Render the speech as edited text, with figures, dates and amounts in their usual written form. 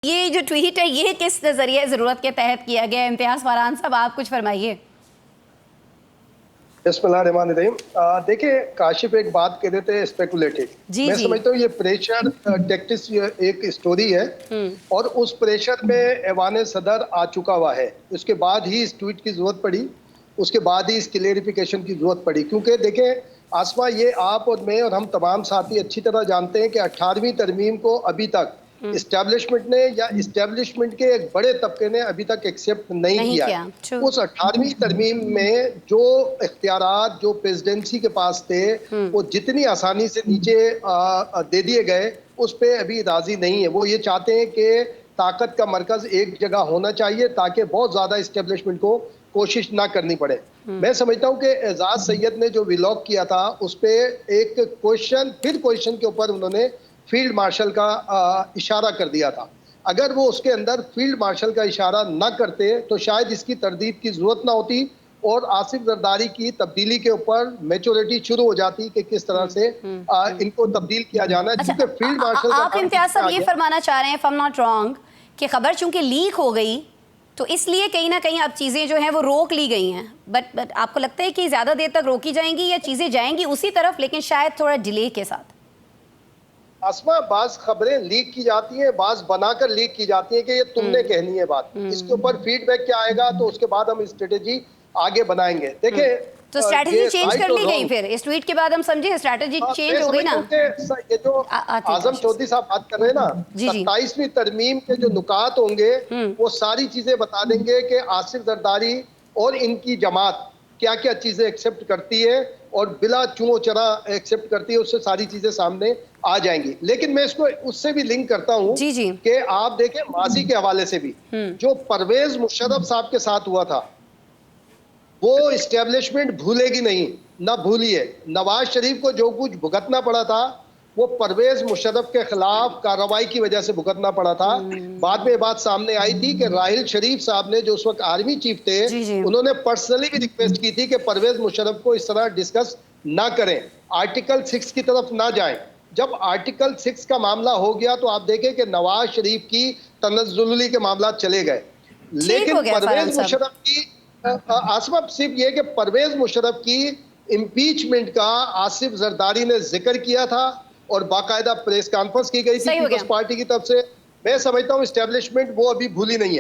ये जो ट्वीट है ये किस नजरिए ज़रूरत के तहत किया गया? इम्तियाज़ फरहान साहब आप कुछ फरमाइए। बिस्मिल्लाहिर्रहमानिर्रहीम। देखिए, काशिफ एक कह रहे थे स्पेकुलेटिव। जी मैं जी। समझता हूँ ये प्रेशर टैक्टिक्स एक स्टोरी है और उस प्रेशर में ऐवान सदर आ चुका हुआ है। उसके बाद ही इस ट्वीट की जरूरत पड़ी, उसके बाद ही इस क्लेरिफिकेशन की जरूरत पड़ी, क्योंकि देखें आसमा, ये आप और मैं और हम तमाम साथी अच्छी तरह जानते हैं कि 18वीं तरमीम को अभी तक इस्टेब्लिशमेंट ने या इस्टेब्लिशमेंट के एक बड़े तबके ने अभी तक एक्सेप्ट नहीं नहीं किया किया। है। उस 18वीं तरमीम में जो इख्तियारात जो प्रेसिडेंसी के पास थे वो जितनी आसानी से नीचे दे दिए गए, उस पर अभी राजी नहीं है। वो ये चाहते हैं कि ताकत का मरकज एक जगह होना चाहिए ताकि बहुत ज्यादा इस्टेब्लिशमेंट को कोशिश ना करनी पड़े। मैं समझता हूँ कि एजाज सैयद ने जो व्लॉग किया था उस पर एक क्वेश्चन के ऊपर उन्होंने फील्ड मार्शल का इशारा कर दिया था। अगर वो उसके अंदर फील्ड मार्शल का इशारा न करते तो शायद इसकी तरदीद की जरूरत ना होती और आसिफ जरदारी की तब्दीली के ऊपर मैच्योरिटी शुरू हो जाती कि किस तरह से इनको तब्दील किया जाना है, अच्छा, क्योंकि फील्ड मार्शल का आप नाम इम्तियाज़ साहब आ ये गया। फरमाना चाह रहे हैं, if I am not wrong, कि खबर चूंकि लीक हो गई तो इसलिए कहीं ना कहीं अब चीज़ें जो हैं वो रोक ली गई हैं। बट आपको लगता है कि ज़्यादा देर तक रोकी जाएंगी या चीज़ें जाएंगी उसी तरफ लेकिन शायद थोड़ा डिले के साथ? आसमा, बाज खबरें लीक की जाती हैं, बाज बनाकर लीक की जाती हैं कि ये तुमने कहनी है बात, इसके ऊपर फीडबैक क्या आएगा तो उसके बाद हम स्ट्रेटेजी आगे बनाएंगे। देखें, तो स्ट्रैटेजी ये चेंज कर राइट और ली गई, रॉन्ग, फिर इस ट्वीट के बाद हम समझे स्ट्रैटेजी चेंज मैं हो गई समझता ना? हूं कि ये जो आजम चौधरी साहब बात कर रहे हैं ना, जी जी। 27वीं तरमीम के जो नुकात होंगे वो सारी चीजें बता देंगे कि आसिफ जरदारी और इनकी जमात क्या क्या चीजें एक्सेप्ट करती है और बिला चुओ चरा एक्सेप्ट करती है, उससे सारी चीजें सामने आ जाएंगी। लेकिन मैं इसको उससे भी लिंक करता हूं जी जी। कि आप देखें माजी के हवाले से भी जो परवेज मुशर्रफ साहब के साथ हुआ था वो इस्टेब्लिशमेंट भूलेगी नहीं, ना भूली है। नवाज शरीफ को जो कुछ भुगतना पड़ा था वो परवेज मुशर्रफ के खिलाफ कार्रवाई की वजह से भुगतना पड़ा था। बाद में बात सामने आई थी कि राहिल शरीफ साहब ने, जो उस वक्त आर्मी चीफ थे, जी जी। उन्होंने पर्सनली भी रिक्वेस्ट की थी कि परवेज मुशर्रफ को इस तरह डिस्कस ना करें, आर्टिकल 6 की तरफ ना जाएं। जब आर्टिकल 6 का मामला हो गया तो आप देखें कि नवाज शरीफ की तनज़्ज़ुली के मामला चले गए, ठीक हो लेकिन गया फरहान परवेज साहब। मुशर्रफ की आसमा, सिर्फ ये कि परवेज मुशर्रफ की इम्पीचमेंट का आसिफ जरदारी ने जिक्र किया था और बाकायदा प्रेस कॉन्फ्रेंस की गई थी सही हो पीपल्स गया। पार्टी की तरफ से। मैं समझता हूं इस्टेब्लिशमेंट वो अभी भूली नहीं है।